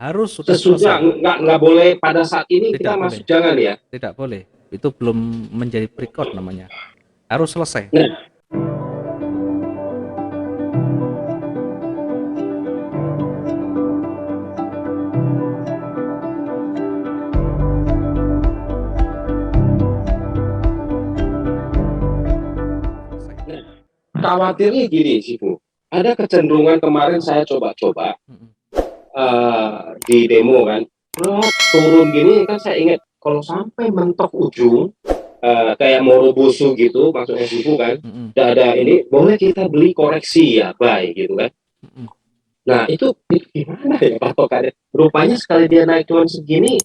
harus sudah Sesudahnya selesai. nggak boleh pada saat ini kita Tidak boleh, masuk, jangan ya. tidak boleh. Itu belum menjadi pre-chord namanya. Harus selesai. Nah, Selesai. nah, khawatirnya gini sih Bu, ada kecenderungan kemarin saya coba-coba Mm-mm. di demo kan, turun gini kan saya ingat kalau sampai mentok ujung kayak Morobosu gitu, maksudnya Sifu kan, Mm-mm. tidak ada ini, boleh kita beli koreksi ya, buy gitu kan. Mm-mm. Nah itu gimana ya patokannya? Rupanya sekali dia naik cuma segini,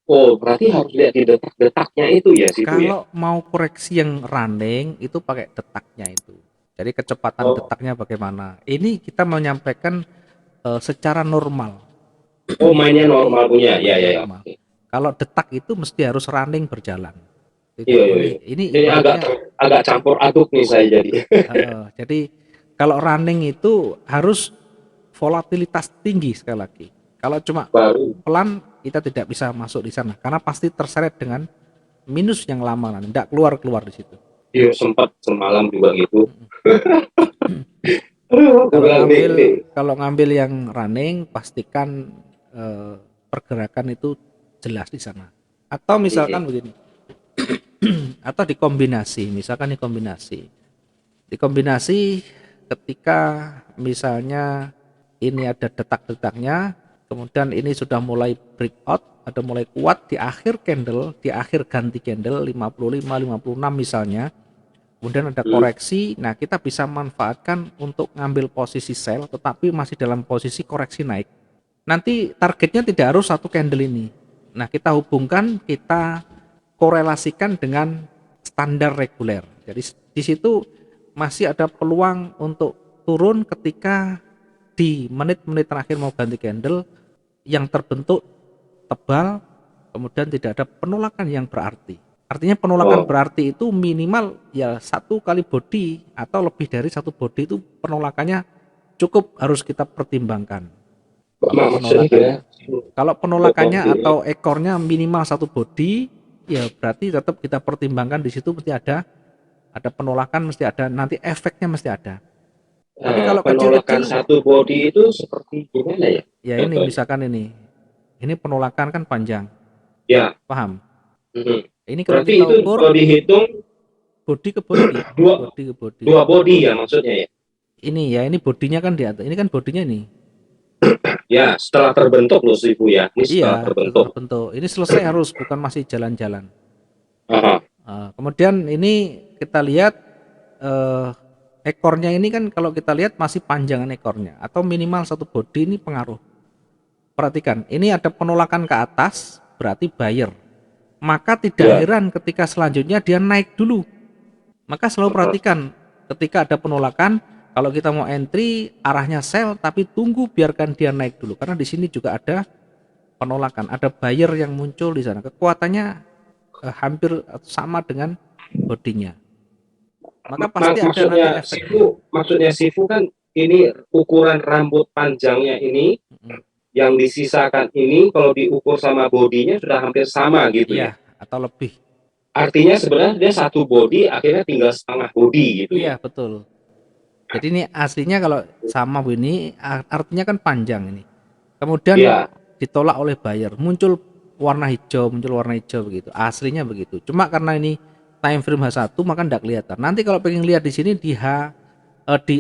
oh berarti harus lihat di detak-detaknya itu ya Sifu ya. Kalau mau koreksi yang running itu pakai detaknya itu. Jadi kecepatan Oh, detaknya bagaimana? Ini kita menyampaikan secara normal. oh mainnya Jadi normal punya, ya mainnya ya ya. normal. Kalau detak itu mesti harus running berjalan. Tidak Iya, iya, iya. boleh. Ini Ini agak ibaratnya agak campur aduk nih saya jadi. jadi kalau running itu harus volatilitas tinggi sekali lagi. Kalau cuma Baru, pelan kita tidak bisa masuk di sana karena pasti terseret dengan minus yang lama, tidak keluar di situ. iya sempat semalam juga gitu. Aku Kalau bilang ngambil nih. kalau ngambil yang running pastikan pergerakan itu jelas di sana. Atau misalkan begini, atau dikombinasi, misalkan dikombinasi ketika misalnya ini ada detak-detaknya, kemudian ini sudah mulai breakout, ada mulai kuat di akhir candle, di akhir ganti candle 55, 56 misalnya, kemudian ada Hmm. koreksi. Nah, kita bisa manfaatkan untuk ngambil posisi sell tetapi masih dalam posisi koreksi naik. Nanti targetnya tidak harus satu candle ini. Nah, kita hubungkan, kita korelasikan dengan standar reguler. Jadi di situ masih ada peluang untuk turun ketika di menit-menit terakhir mau ganti candle yang terbentuk tebal, kemudian tidak ada penolakan yang berarti. Artinya penolakan Oh, berarti itu minimal ya satu kali body atau lebih dari satu body, itu penolakannya cukup harus kita pertimbangkan. Kalau maksudnya kira penolakannya kalau penolakannya body. atau ekornya minimal satu body, ya berarti tetap kita pertimbangkan di situ mesti ada penolakan, mesti ada nanti efeknya mesti ada. Tapi Nah, kalau penolakan kecil-kecil, satu body itu seperti gimana ya? ya ini Contohnya. misalkan ini penolakan kan panjang, Ya. paham? Mhm. Ini kalau Berarti kita itu ukur kalau dihitung body ke body, dua body ke body. dua body ya maksudnya ya. Ini ya ini bodinya kan di atas, ini kan bodinya nih. Ya, setelah terbentuk loh Ibu ya. Ini setelah Iya, sudah terbentuk. terbentuk. Ini selesai harus, bukan masih jalan-jalan. Aha. Kemudian ini kita lihat eh, ekornya ini kan kalau kita lihat masih panjangan ekornya atau minimal satu body, ini pengaruh. Perhatikan, ini ada penolakan ke atas, berarti buyer. Maka tidak Ya. heran ketika selanjutnya dia naik dulu. Maka selalu Aha. perhatikan ketika ada penolakan, kalau kita mau entry arahnya sell, tapi tunggu biarkan dia naik dulu karena di sini juga ada penolakan, ada buyer yang muncul di sana. Kekuatannya hampir sama dengan bodinya. Maka pasti ada nanti efeknya. Maksudnya Sifu kan ini ukuran rambut panjangnya ini Mm-mm. yang disisakan ini kalau diukur sama bodinya sudah hampir sama gitu Iya, ya. atau lebih. Artinya sebenarnya dia satu body akhirnya tinggal setengah body gitu Iya, ya. betul. Jadi ini aslinya kalau sama ini artinya kan panjang ini. Kemudian Ya. ditolak oleh buyer, muncul warna hijau begitu. Aslinya begitu. Cuma karena ini time frame H1 maka tidak kelihatan. Nanti kalau pengen lihat di sini di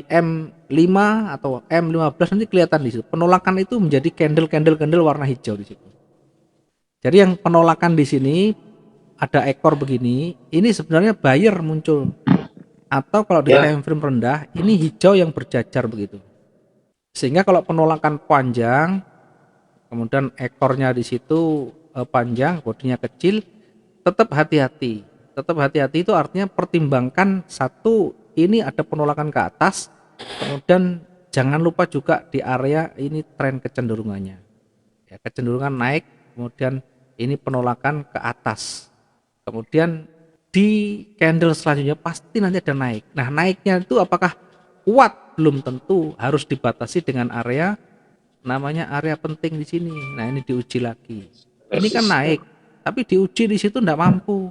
M5 atau M15 nanti kelihatan di situ. Penolakan itu menjadi candle warna hijau di situ. Jadi yang penolakan di sini ada ekor begini, ini sebenarnya buyer muncul. Atau kalau di Ya. time frame rendah, ini hijau yang berjajar begitu. Sehingga kalau penolakan panjang, kemudian ekornya di situ panjang, bodinya kecil, tetap hati-hati. Tetap hati-hati itu artinya pertimbangkan satu, ini ada penolakan ke atas, kemudian jangan lupa juga di area ini tren kecenderungannya. Ya, kecenderungan naik, kemudian ini penolakan ke atas. Kemudian di candle selanjutnya pasti nanti ada naik. Nah, naiknya itu apakah kuat? Belum tentu, harus dibatasi dengan area namanya area penting di sini. Nah, ini diuji lagi. Ini kan Resisten. naik, tapi diuji di situ enggak mampu.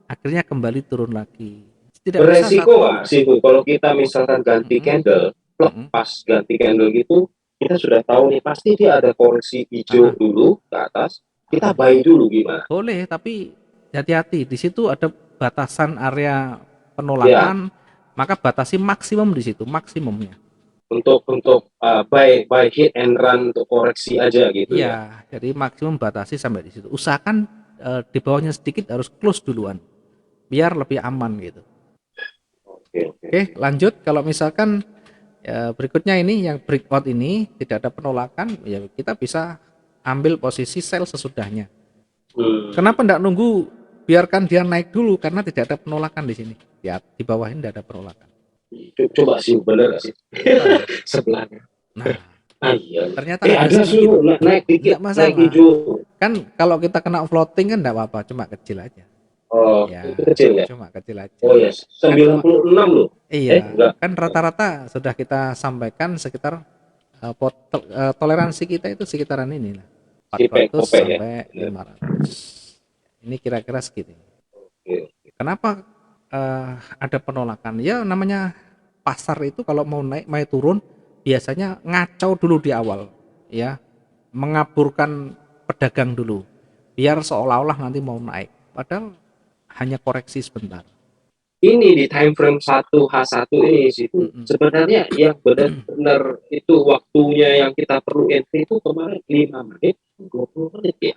Akhirnya kembali turun lagi. Tidak bisa Beresiko nggak satu. sih Bu, kalau kita misalkan ganti Mm-mm, candle, mm-mm, pas ganti candle gitu, kita sudah tahu nih pasti dia ada koreksi hijau ah, dulu ke atas, kita ah. buy dulu gimana? Boleh, tapi hati-hati. Di situ ada batasan area Ya, penolakan, maka batasi maksimum di situ, maksimumnya. untuk buy hit and run untuk koreksi aja gitu ya. Iya, jadi maksimum batasi sampai di situ. Usahakan di bawahnya sedikit harus close duluan, biar lebih aman gitu. Oke, oke. Oke, lanjut. Kalau misalkan berikutnya ini yang breakout ini tidak ada penolakan, ya kita bisa ambil posisi sell sesudahnya. Hmm, Kenapa enggak nunggu biarkan dia naik dulu karena tidak ada penolakan di sini. Ya, di bawah ini tidak ada penolakan. coba sih bener nggak sih Nah, sebelahnya. nah, Ah iya. ternyata ada Ada sedikit, suruh naik dikit, enggak naik masalah. hijau. Kan kalau kita kena floating kan enggak apa-apa, cuma kecil aja. Oh, itu Ya, kecil ya? cuma kecil Oh aja. ya, Kan cuma 96 loh. iya, Enggak. kan rata-rata sudah kita sampaikan sekitar toleransi kita itu sekitaran ini lah. Kopek, 400 kopek ya. sampai Bener. 500. Ini kira-kira segitu. Oke. Kenapa ada penolakan? Ya namanya pasar itu kalau mau naik, mau turun biasanya ngacau dulu di awal, ya. Mengaburkan pedagang dulu biar seolah-olah nanti mau naik. Padahal hanya koreksi sebentar. Ini di time frame 1H1 ini sih itu Mm-mm. sebenarnya yang benar-benar itu waktunya yang kita perlu entry itu kemarin 5 menit, 20 menit ya.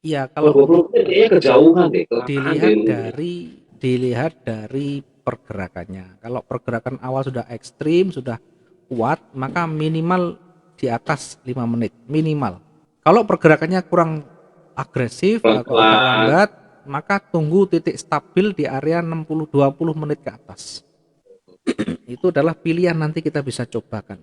Iya, Kalau kalau 20 menit kayaknya kejauhan deh, kelamaan deh dilihat nunggunya. dari pergerakannya. Kalau pergerakan awal sudah ekstrim, sudah kuat, maka minimal di atas 5 menit, minimal. Kalau pergerakannya kurang agresif atau agak Pelan-pelan. lambat, maka tunggu titik stabil di area 60-20 menit ke atas. Itu adalah pilihan, nanti kita bisa cobakan.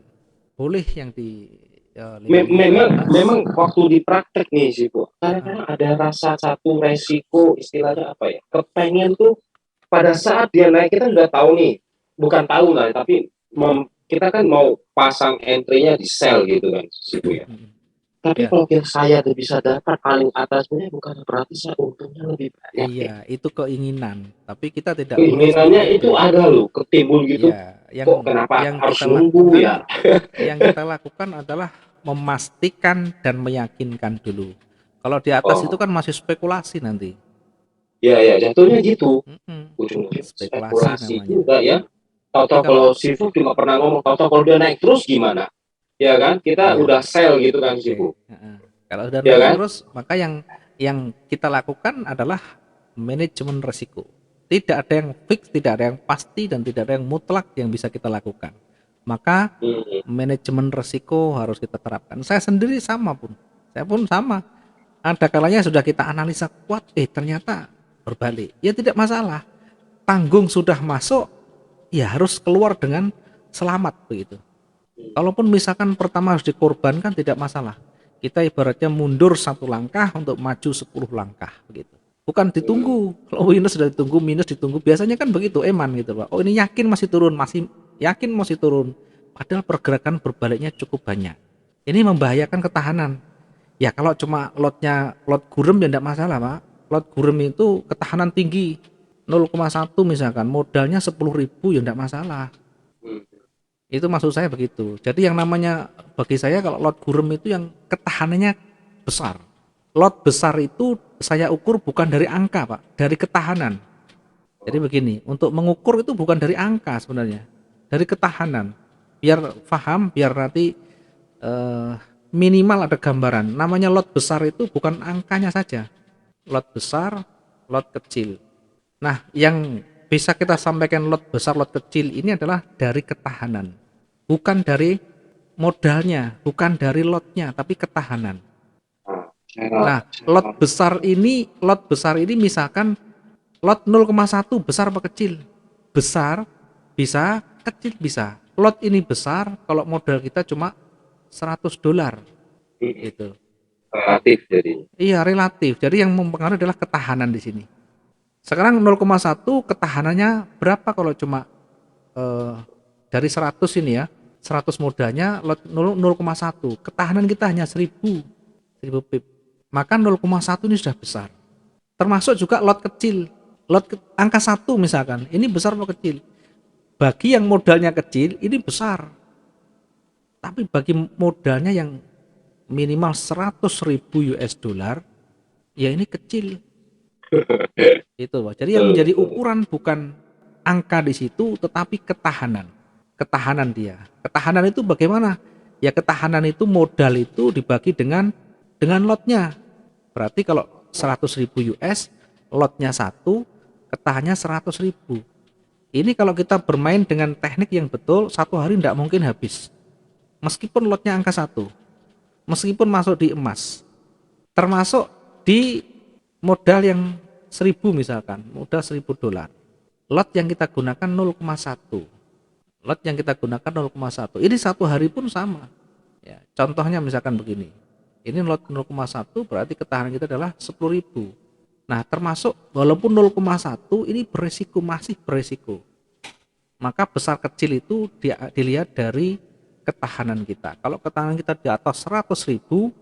Boleh yang di 5 menit ke Memang atas. waktu di praktek nih sih Bu, Heeh. kadang-kadang ada rasa satu resiko istilahnya apa ya, kepengen tuh pada saat dia naik kita udah tahu nih, bukan tahu lah tapi kita kan mau pasang entry-nya di sell gitu kan situ ya. Tapi Ya, kalau saya bisa dapat paling atasnya bukan berarti saya untungnya lebih banyak ya. iya, itu keinginan, tapi kita tidak boleh Keinginannya seperti itu itu. ada loh, ketimbul gitu. Ya, Kok kenapa yang harus kita nunggu ya? lakukan adalah memastikan dan meyakinkan dulu. Kalau di atas itu Oh, kan masih spekulasi nanti. ya ya jatuhnya gitu. Mm-mm. Ujung-ujungnya Spekulasi spekulasi namanya. juga ya. Tapi Tahu-tahu kalau kalau Sifu juga pernah ngomong, tahu-tahu kalau dia naik terus gimana? Ya kan? Kita ya, udah sell gitu kan oke. Sifu. Heeh. Kalau udah Ya naik kan? terus, maka yang kita lakukan adalah manajemen risiko. Tidak ada yang fix, tidak ada yang pasti, dan tidak ada yang mutlak yang bisa kita lakukan. Maka Hmm. manajemen risiko harus kita terapkan. Saya sendiri sama pun. Saya pun sama. Ada kalanya sudah kita analisa kuat, ternyata berbalik. Ya tidak masalah. Tanggung sudah masuk, ya harus keluar dengan selamat begitu. Kalaupun misalkan pertama harus dikorbankan tidak masalah. Kita ibaratnya mundur satu langkah untuk maju 10 langkah begitu. Bukan ditunggu. Kalau minus sudah ditunggu, minus ditunggu. Biasanya kan begitu, eman gitu Pak. Oh ini yakin masih turun, masih yakin masih turun. Padahal pergerakan berbaliknya cukup banyak. Ini membahayakan ketahanan. Ya kalau cuma lot gurem ya tidak masalah Pak. Lot gurem itu ketahanan tinggi 0,1 misalkan, modalnya 10.000 ya tidak masalah. Hmm. Itu maksud saya begitu. Jadi yang namanya bagi saya kalau lot gurem itu yang ketahanannya besar. Lot besar itu saya ukur bukan dari angka, Pak, dari ketahanan. Jadi begini, untuk mengukur itu bukan dari angka sebenarnya, dari ketahanan. Biar paham, biar nanti eh, minimal ada gambaran. Namanya lot besar itu bukan angkanya saja. Lot besar, lot kecil. Nah, yang bisa kita sampaikan lot besar, lot kecil ini adalah dari ketahanan. Bukan dari modalnya, bukan dari lotnya, tapi ketahanan. Nah, Nah, lot besar ini misalkan lot 0,1 besar apa kecil? Besar bisa, kecil bisa. Lot ini besar kalau modal kita cuma $100 gitu. relatif jadi. Iya, relatif. Jadi yang mempengaruhi adalah ketahanan di sini. Sekarang 0,1 ketahanannya berapa kalau cuma eh, dari 100 ini ya? 100 modalnya lot 0,1, ketahanan kita hanya 1000 pip. Maka 0,1 ini sudah besar. Termasuk juga lot kecil. Angka 1 misalkan, ini besar atau kecil? Bagi yang modalnya kecil ini besar. Tapi bagi modalnya yang minimal 100.000 US dollar, ya ini kecil. Itu, Pak. Jadi yang menjadi ukuran bukan angka di situ, tetapi ketahanan. Ketahanan dia. Ketahanan itu bagaimana? Ya ketahanan itu modal itu dibagi dengan lotnya. Berarti kalau 100.000 US, lotnya 1, ketahanannya 100.000. Ini kalau kita bermain dengan teknik yang betul, 1 hari tidak mungkin habis. Meskipun lotnya angka 1, meskipun masuk di emas, termasuk di modal yang 1000 misalkan, modal 1000 dolar. Lot yang kita gunakan 0,1. Lot yang kita gunakan 0,1. Ini 1 hari pun sama. Ya, contohnya misalkan begini. Ini lot 0,1 berarti ketahanan kita adalah 10.000. Nah, termasuk walaupun 0,1 ini beresiko, masih beresiko. Maka besar kecil itu dilihat dari ketahanan kita. Kalau ketahanan kita di atas 100.000,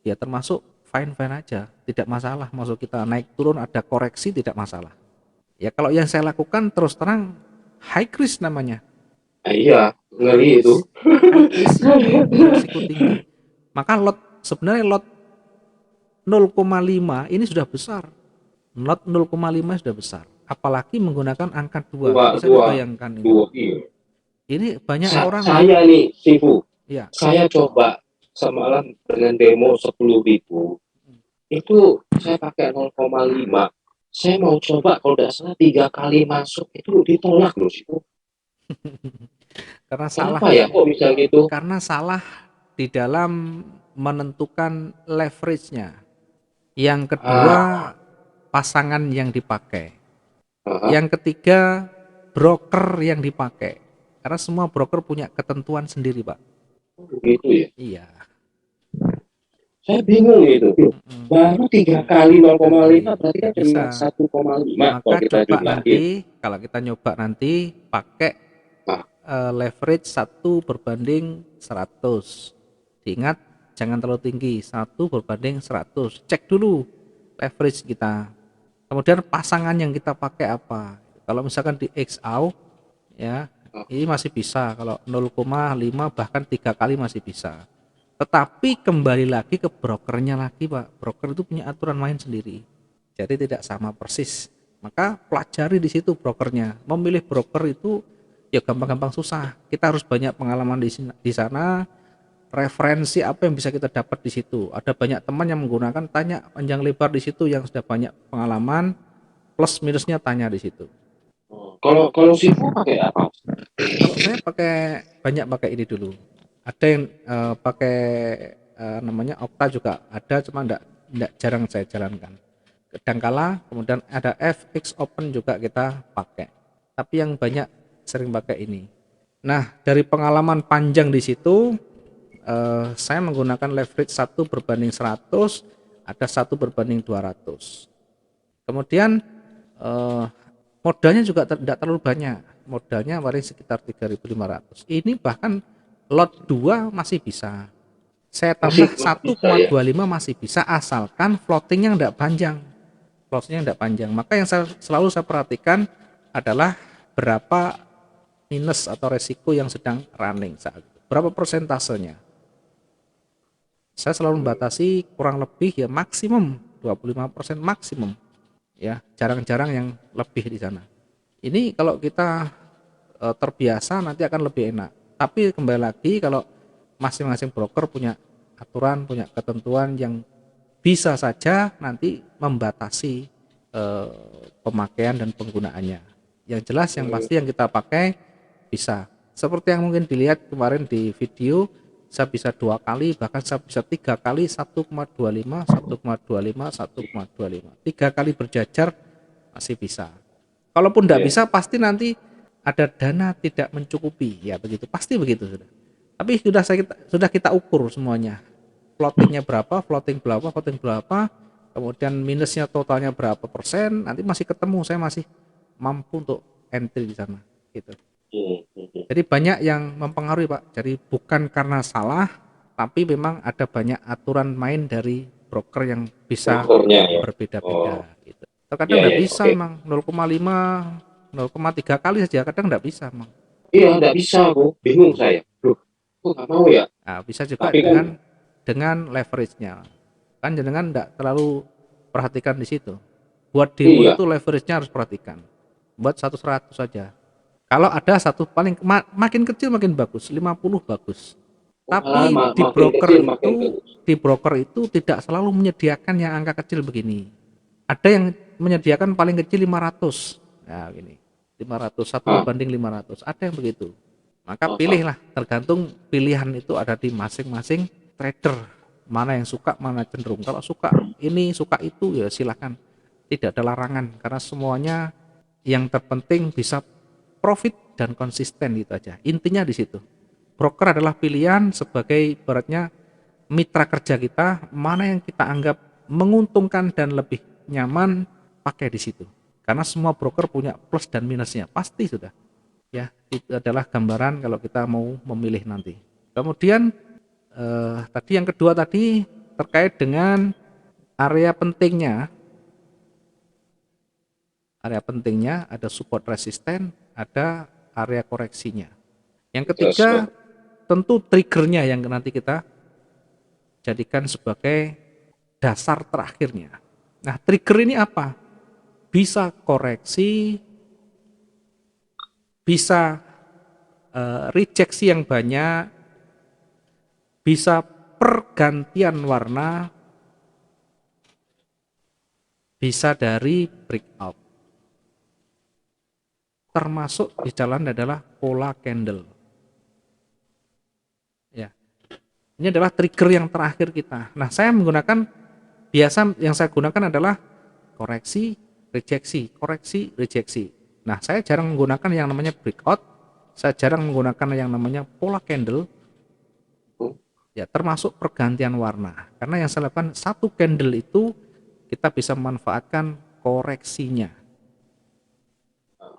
ya termasuk fine-fine aja, tidak masalah. Maksud kita naik turun ada koreksi tidak masalah. Ya kalau yang saya lakukan terus terang high risk namanya. Iya, ngeri itu. High risk itu beresiko tinggi. Maka sebenarnya lot 0,5 ini sudah besar. Lot 0,5 sudah besar. Apalagi menggunakan angka 2. Bisa dibayangkan ini. Iya. Ini banyak orang Saya nih, Sifu. ya. Saya coba semalam dengan demo 10.000. Itu saya pakai 0,5. Saya mau coba kalau tidak salah 3 kali masuk itu ditolak loh Sifu. Karena salah. Kenapa ya kok bisa gitu? Karena salah di dalam menentukan leverage-nya. Yang kedua, pasangan yang dipakai. Yang ketiga, broker yang dipakai. Karena semua broker punya ketentuan sendiri, Pak. Begitu ya? Iya. Saya bingung itu. Baru 3 kali 0,5 berarti kan cuma 1,5 kalau Maka kita coba jumlahin. nanti, kalau kita nyoba nanti pakai leverage 1/100. Diingat jangan terlalu tinggi, 1/100. Cek dulu leverage kita. Kemudian pasangan yang kita pakai apa? Kalau misalkan di XAU ya, ini masih bisa. Kalau 0,5 bahkan 3 kali masih bisa. Tetapi kembali lagi ke brokernya lagi, Pak. Broker itu punya aturan main sendiri. Jadi tidak sama persis. Maka pelajari di situ brokernya. Memilih broker itu ya gampang-gampang susah. Kita harus banyak pengalaman di sana. Referensi apa yang bisa kita dapat di situ. Ada banyak teman yang menggunakan, tanya panjang lebar di situ yang sudah banyak pengalaman, plus minusnya tanya di situ. Kalau Sifu pakai apa? Kalau saya pakai ini dulu. Ada yang pakai namanya Okta juga ada, cuma enggak jarang saya jalankan. Kadangkala kemudian ada FX Open juga kita pakai. Tapi yang banyak sering pakai ini. Nah, dari pengalaman panjang di situ saya menggunakan leverage 1/100, ada 1/200. Kemudian modalnya juga tidak terlalu banyak. Modalnya paling sekitar 3.500. Ini bahkan lot 2 masih bisa. Saya tambah 1,25 masih bisa asalkan floatingnya tidak panjang. Floatingnya tidak panjang. Maka yang selalu saya perhatikan adalah berapa minus atau resiko yang sedang running saat itu. Berapa persentasenya. Saya selalu membatasi kurang lebih ya maksimum 25% maksimum. Ya, jarang-jarang yang lebih di sana. Ini kalau kita terbiasa nanti akan lebih enak. Tapi kembali lagi kalau masing-masing broker punya aturan, punya ketentuan yang bisa saja nanti membatasi pemakaian dan penggunaannya. Yang jelas yang pasti yang kita pakai bisa. Seperti yang mungkin dilihat kemarin di video, saya bisa 2 kali, bahkan saya bisa 3 kali 1,25, 1,25, 1,25. 3 kali berjajar masih bisa. Kalaupun tidak bisa pasti nanti ada dana tidak mencukupi, ya begitu, pasti begitu sudah. Tapi sudah kita ukur semuanya, floatingnya berapa, floating berapa, kemudian minusnya totalnya berapa persen, nanti masih ketemu, saya masih mampu untuk entry di sana, gitu. Jadi banyak yang mempengaruhi Pak. Jadi bukan karena salah, tapi memang ada banyak aturan main dari broker yang bisa Brokernya ya. Oh, berbeda-beda gitu. iya Terkadang nggak iya, bisa oke. emang 0,5, 0,3 kali saja kadang nggak bisa emang. Iya, nggak bisa aku, bingung Hmm. saya. Duh, kok nggak mau ya? Nah, bisa juga Tapi kan, dengan leverage-nya. Kan jenengan nggak terlalu perhatikan di situ. Buat demo iya, itu leverage-nya harus perhatikan. Buat 100 saja. Kalau ada satu paling makin kecil makin bagus, 50 bagus. malah Tapi makin kecil makin bagus. di broker itu tidak selalu menyediakan yang angka kecil begini. Ada yang menyediakan paling kecil 500. Nah, gini. 500 satu Ah, berbanding 500. Ada yang begitu. Maka ah, ah. pilihlah, tergantung pilihan itu ada di masing-masing trader. Mana yang suka, mana cenderung. Kalau suka ini, suka itu ya silakan. Tidak ada larangan karena semuanya yang terpenting bisa profit dan konsisten itu aja. Intinya di situ. Broker adalah pilihan sebagai ibaratnya mitra kerja kita, mana yang kita anggap menguntungkan dan lebih nyaman pakai di situ. Karena semua broker punya plus dan minusnya, pasti sudah. Ya, itu adalah gambaran kalau kita mau memilih nanti. Kemudian tadi yang kedua tadi terkait dengan area pentingnya. Area pentingnya ada support resisten, ada area koreksinya. Yang ketiga Adjustment. tentu triggernya yang nanti kita jadikan sebagai dasar terakhirnya. Nah, trigger ini apa? Bisa koreksi, bisa rejeksi yang banyak, bisa pergantian warna, bisa dari breakout. Termasuk di jalan adalah pola candle. Ya, ini adalah trigger yang terakhir kita. Nah, saya menggunakan biasa yang saya gunakan adalah koreksi, rejeksi, koreksi, rejeksi. Nah, saya jarang menggunakan yang namanya breakout, saya jarang menggunakan yang namanya pola candle, ya termasuk pergantian warna. Karena yang saya lakukan satu candle itu kita bisa memanfaatkan koreksinya.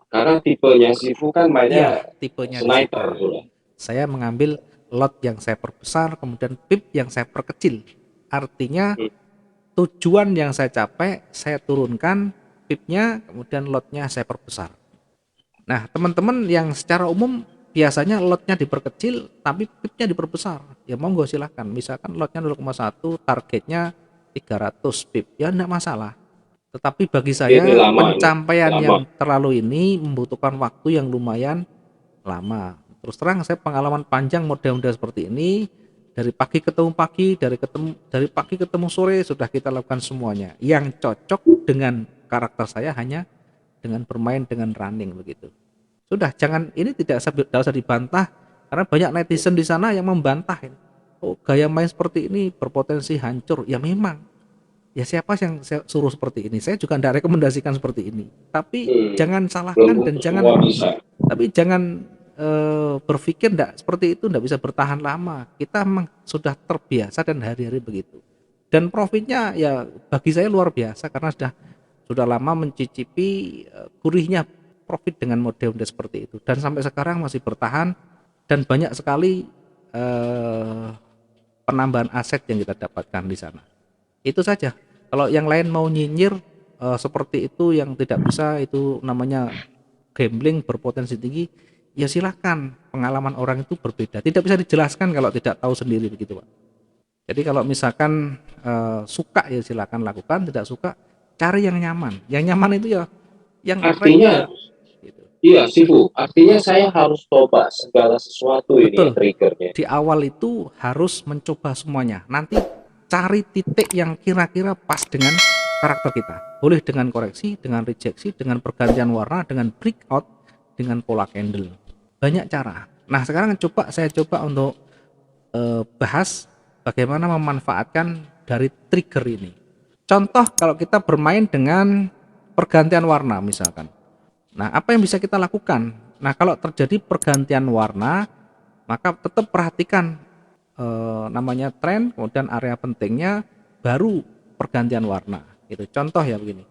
Karena tipenya Sifu kan mainnya Iya, tipenya di situ. sniper sudah. Saya mengambil lot yang saya perbesar, kemudian pip yang saya perkecil. Artinya Hmm. tujuan yang saya capai, saya turunkan pipnya, kemudian lotnya saya perbesar. Nah, teman-teman yang secara umum biasanya lotnya diperkecil, tapi pipnya diperbesar. Ya monggo silahkan. Misalkan lotnya 0,1, targetnya 300 pip, ya enggak masalah. Tetapi bagi Ini saya lama ini, pencapaian lama. yang terlalu ini membutuhkan waktu yang lumayan lama. Terus terang saya pengalaman panjang model-model seperti ini, dari pagi ketemu pagi, dari pagi ketemu sore sudah kita lakukan semuanya. Yang cocok dengan karakter saya hanya dengan bermain dengan running begitu. Sudah jangan ini tidak usah dibantah karena banyak netizen di sana yang membantah ini. Oh, gaya main seperti ini berpotensi hancur. Ya memang. Ya siapa yang saya suruh seperti ini? Saya juga tidak rekomendasikan seperti ini. Tapi Hmm. jangan Belum salahkan dan tentu semua bisa. jangan berpikir enggak seperti itu enggak bisa bertahan lama. Kita memang sudah terbiasa dan hari-hari begitu. Dan profitnya ya bagi saya luar biasa karena sudah lama mencicipi gurihnya profit dengan model-model seperti itu dan sampai sekarang masih bertahan dan banyak sekali eh, penambahan aset yang kita dapatkan di sana. Itu saja. Kalau yang lain mau nyinyir seperti itu yang tidak bisa itu namanya gambling berpotensi tinggi, ya silakan. Pengalaman orang itu berbeda. Tidak bisa dijelaskan kalau tidak tahu sendiri begitu, Pak. Jadi kalau misalkan suka ya silakan lakukan, tidak suka cari yang nyaman. Yang nyaman itu ya yang Artinya, reguler gitu. iya Sifu, artinya saya harus coba segala sesuatu ini ya, Betul. triggernya. Di awal itu harus mencoba semuanya. Nanti cari titik yang kira-kira pas dengan karakter kita. Boleh dengan koreksi, dengan rejeksi, dengan pergantian warna, dengan breakout, dengan pola candle. Banyak cara. Nah, sekarang saya coba untuk bahas bagaimana memanfaatkan dari trigger ini. Contoh kalau kita bermain dengan pergantian warna misalkan. Nah, apa yang bisa kita lakukan? Nah, kalau terjadi pergantian warna, maka tetap perhatikan namanya tren, kemudian area pentingnya, baru pergantian warna. Gitu. Contoh ya begini.